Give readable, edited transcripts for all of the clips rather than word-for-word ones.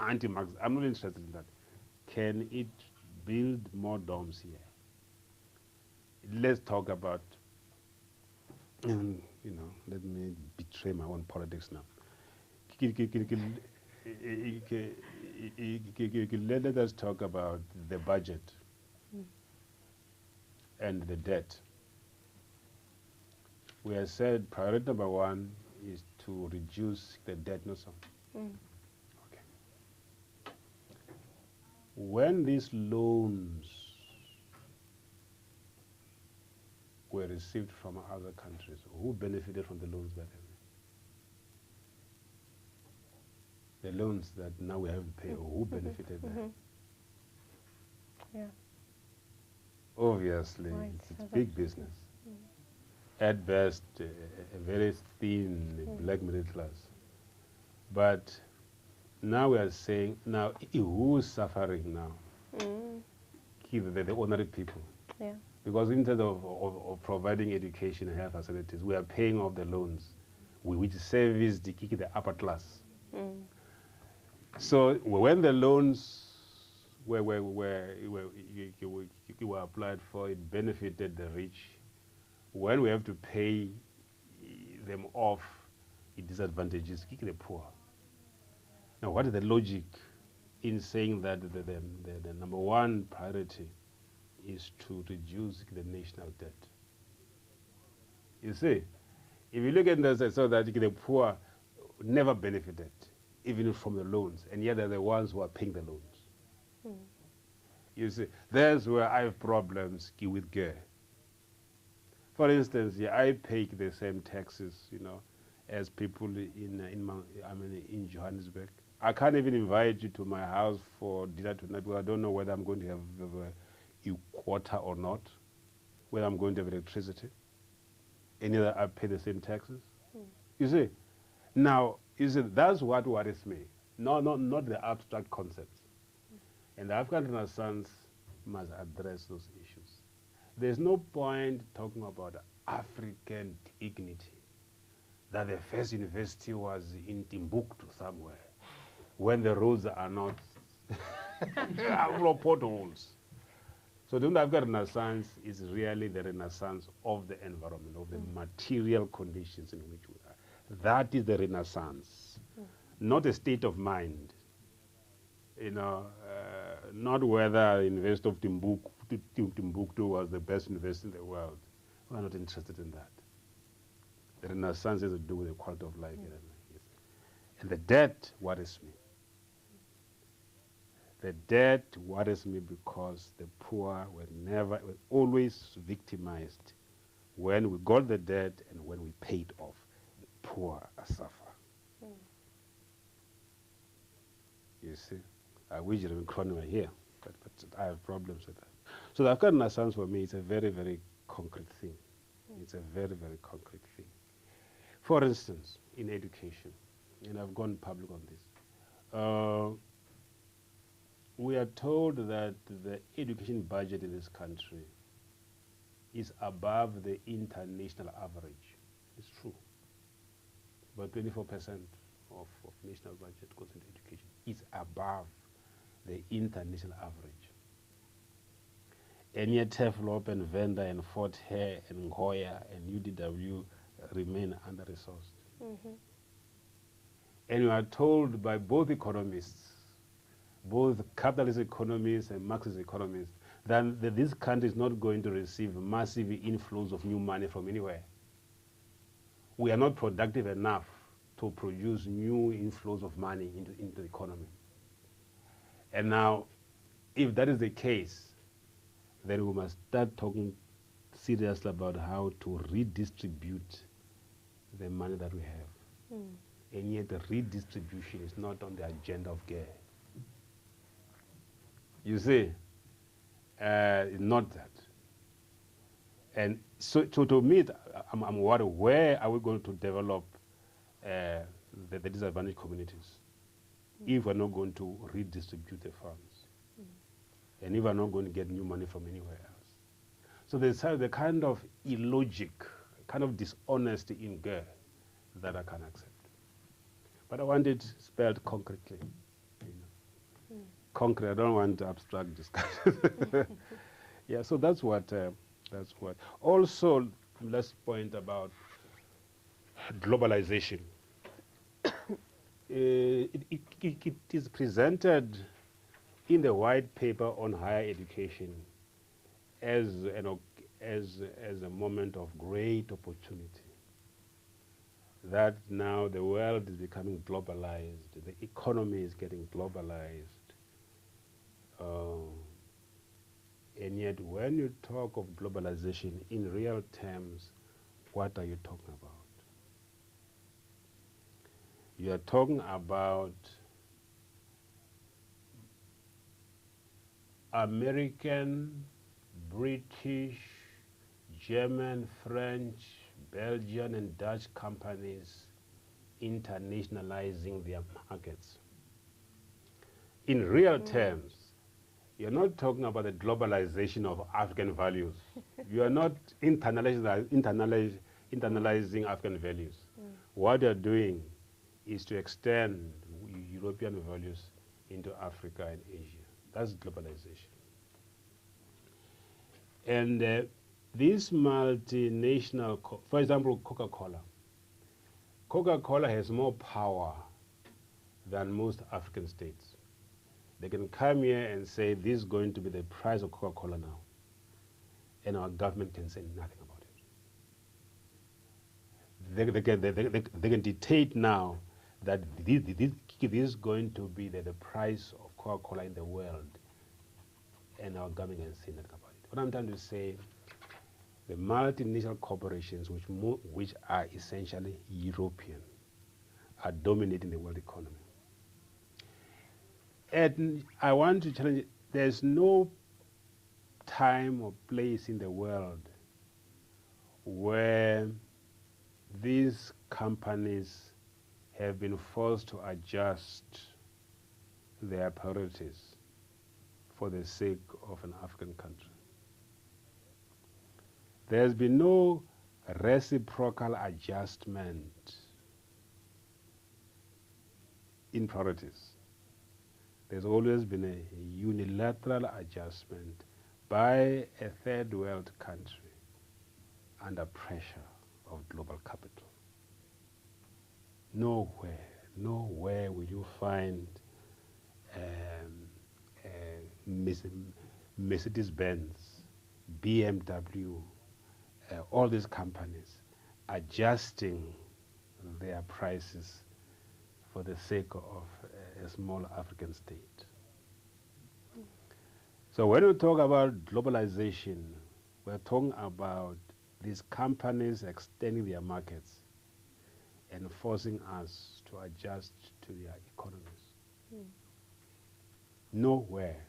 anti-Marx. I'm not interested in that. Can it build more domes here? Let's talk about, let me betray my own politics now. Let us talk about the budget and the debt. We have said priority number one is to reduce the debt, no so. Okay. When these loans were received from other countries, who benefited from the loans that the loans that now we have to pay, who benefited there? Yeah. Obviously, Right. it's big business. At best, a very thin black middle class. But now we are saying, now who's suffering now? The ordinary people. Yeah. Because instead of providing education and health facilities, we are paying off the loans, which service the upper class. So when the loans were applied for, it benefited the rich. When we have to pay them off, it disadvantages the poor. Now, what is the logic in saying that the number one priority is to reduce the national debt? You see, if you look at this, so that the poor never benefited, even from the loans, and yet they're the ones who are paying the loans. You see, that's where I have problems with GER. For instance, I pay the same taxes, as people in Johannesburg. I can't even invite you to my house for dinner tonight because I don't know whether I'm going to have a quota or not, whether I'm going to have electricity. And either I pay the same taxes. You see, now, that's what worries me. Not the abstract concepts. And the African Renaissance must address those issues. There's no point talking about African dignity, that the first university was in Timbuktu somewhere, when the roads are not full of potholes. So the African Renaissance is really the renaissance of the environment, of the material conditions in which we are. That is the Renaissance, not a state of mind. Not whether the University of Timbuktu was the best university in the world. We're not interested in that. The Renaissance has to do with the quality of life. And the debt worries me. The debt worries me because the poor were always victimized. When we got the debt and when we paid off, the poor suffer. You see? I wish Jeremy Cronin were here, but I have problems with that. So the African Renaissance for me is a very, very concrete thing. It's a very, very concrete thing. For instance, in education, and I've gone public on this, we are told that the education budget in this country is above the international average. It's true. About 24% of national budget goes into education. It's above the international average. And yet TEFLOP and Venda and Fort Hare and Ngoya and UDW remain under-resourced. And we are told by both economists, both capitalist economists and Marxist economists, that this country is not going to receive massive inflows of new money from anywhere. We are not productive enough to produce new inflows of money into the economy. And now, if that is the case, then we must start talking seriously about how to redistribute the money that we have. And yet the redistribution is not on the agenda of GER. You see, not that. And so to me, I'm worried, where are we going to develop the disadvantaged communities if we're not going to redistribute the funds? And if we're not going to get new money from anywhere else. So there's the kind of illogic, kind of dishonesty in GER that I can accept. But I want it spelled concretely. concrete. I don't want abstract discussion. Yeah, so that's what. That's what. Also, let's point about globalization. It is presented in the white paper on higher education as as a moment of great opportunity. That now the world is becoming globalized, the economy is getting globalized, uh, and yet when you talk of globalization in real terms, what are you talking about? You are talking about American, British, German, French, Belgian, and Dutch companies internationalizing their markets. In real terms, you're not talking about the globalization of African values. You are not internalizing African values. What you're doing is to extend European values into Africa and Asia. That's globalization. And this multinational, for example, Coca-Cola. Coca-Cola has more power than most African states. They can come here and say, this is going to be the price of Coca-Cola now. And our government can say nothing about it. They can dictate now that this is going to be the price of Coca-Cola in the world. And our government can say nothing about it. What I'm trying to say, the multinational corporations, which are essentially European, are dominating the world economy. And I want to challenge it. There's no time or place in the world where these companies have been forced to adjust their priorities for the sake of an African country. There's been no reciprocal adjustment in priorities. There's always been a unilateral adjustment by a third world country under pressure of global capital. Nowhere will you find Mercedes-Benz, BMW, all these companies adjusting their prices for the sake of a small African state. So when we talk about globalization, we're talking about these companies extending their markets and forcing us to adjust to their economies. Nowhere,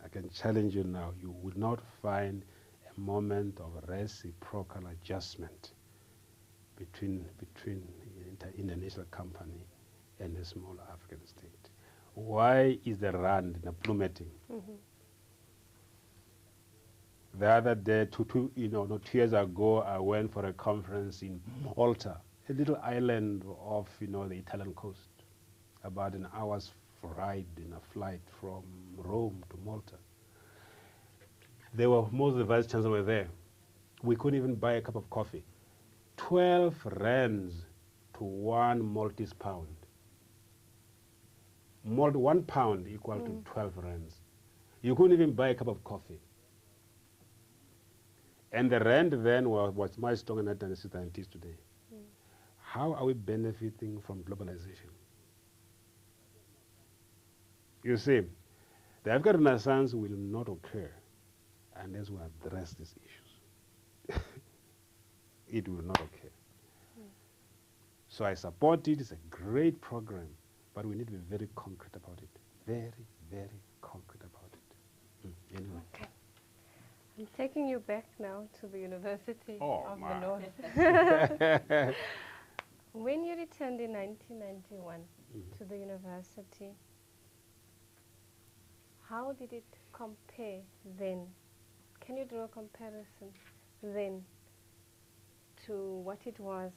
I can challenge you now, you will not find a moment of reciprocal adjustment between international company and a small African state. Why is the rand plummeting? The other day, 2 years ago, I went for a conference in Malta, a little island off the Italian coast, about an hour's ride in a flight from Rome to Malta. Most of the vice chancellors were there. We couldn't even buy a cup of coffee. 12 rands to 1 Maltese pound. 1 pound equal to 12 rands. You couldn't even buy a cup of coffee. And the rand then was much stronger than it is today. How are we benefiting from globalization? You see, the African Renaissance will not occur unless we address these issues. It will not occur. So I support it. It's a great program, but we need to be very concrete about it. Very, very concrete about it. Anyway. Okay. I'm taking you back now to the University of my. the North. When you returned in 1991 to the university, how did it compare then? Can you draw a comparison then to what it was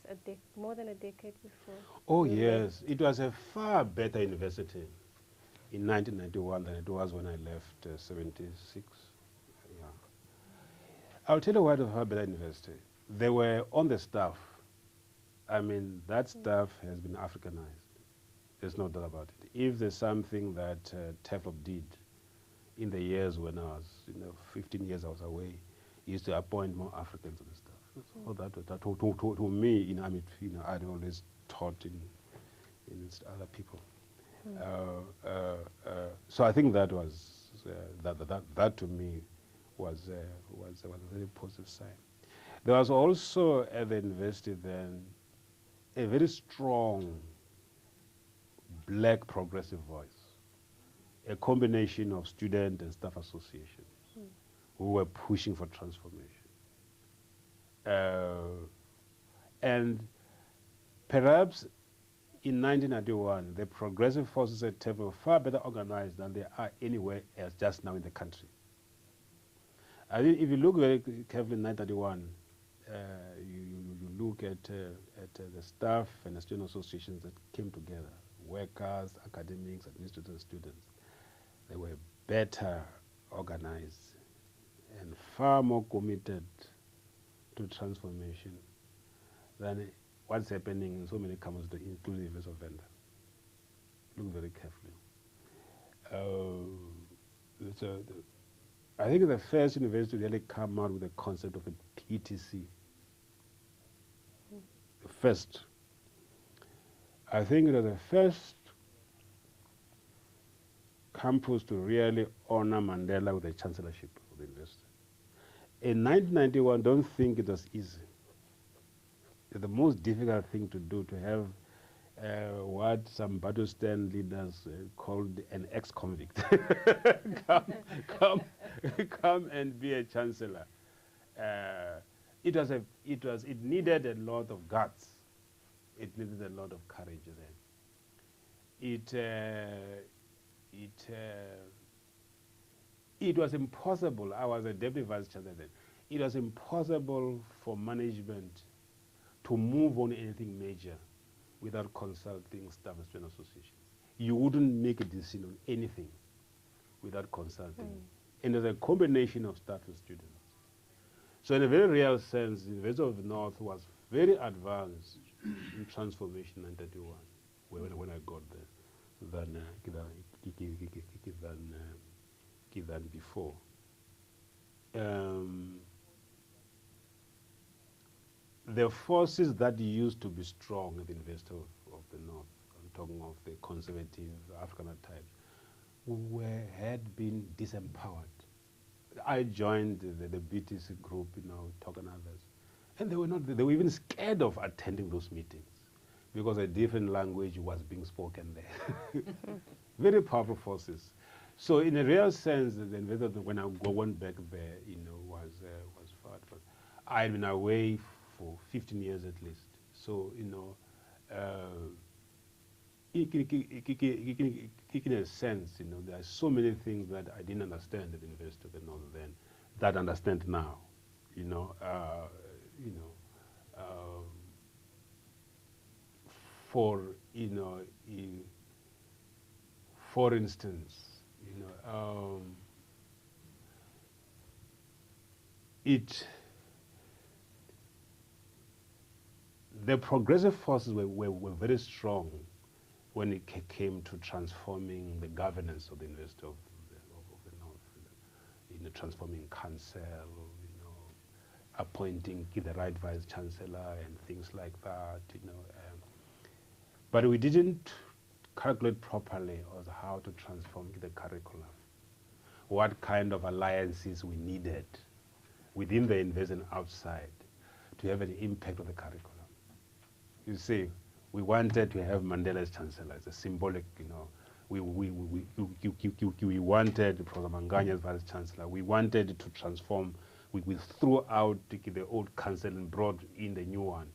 more than a decade before? Oh yes, it was a far better university. in 1991 than it was when I left 76. Yeah. I'll tell you what of Harvard University. They were on the staff. I mean, that staff has been Africanized. There's no doubt about it. If there's something that TEFLOP did in the years when I was, 15 years I was away, he used to appoint more Africans on the staff. So to me, I mean, I'd always taught in other people. So I think that was that to me was a very positive sign. There was also at the university then a very strong black progressive voice, a combination of student and staff associations who were pushing for transformation. And perhaps in 1991, the progressive forces at TEF were far better organized than they are anywhere else just now in the country. I think if you look very carefully in 1991, you look at the staff and the student associations that came together, workers, academics, administrators, students. They were better organized and far more committed to transformation than what's happening in so many countries, including the University of Venda. Look very carefully. I think the first university to really come out with the concept of a PTC. The first. I think it was the first campus to really honor Mandela with the chancellorship of the university. In 1991, don't think it was easy. It's the most difficult thing to do, to have what some Batustand leaders called an ex-convict come and be a chancellor. It needed a lot of guts. It needed a lot of courage then. It was impossible. I was a deputy vice chancellor then. It was impossible for management to move on anything major without consulting staff and student associations. You wouldn't make a decision on anything without consulting. And there's a combination of staff and students. So in a very real sense, the University of the North was very advanced in transformation in 1931 when I got there than before. The forces that used to be strong at the University of the North, I'm talking of the conservative African types, had been disempowered. I joined the BTC group, talking others, and they were even scared of attending those meetings because a different language was being spoken there. Very powerful forces. So in a real sense, when I went back there, was far. But I'd been away for 15 years at least. So, in a sense, there are so many things that I didn't understand at the University of the North then that I understand now. For instance, the progressive forces were very strong when it came to transforming the governance of the University of the North, transforming council, appointing the right vice chancellor and things like that, but we didn't calculate properly on how to transform the curriculum, what kind of alliances we needed within the university and outside to have an impact on the curriculum. You see, we wanted to have Mandela as chancellor, as a symbolic, we wanted Professor Manganya as vice chancellor. We wanted to transform. We threw out the old council and brought in the new one.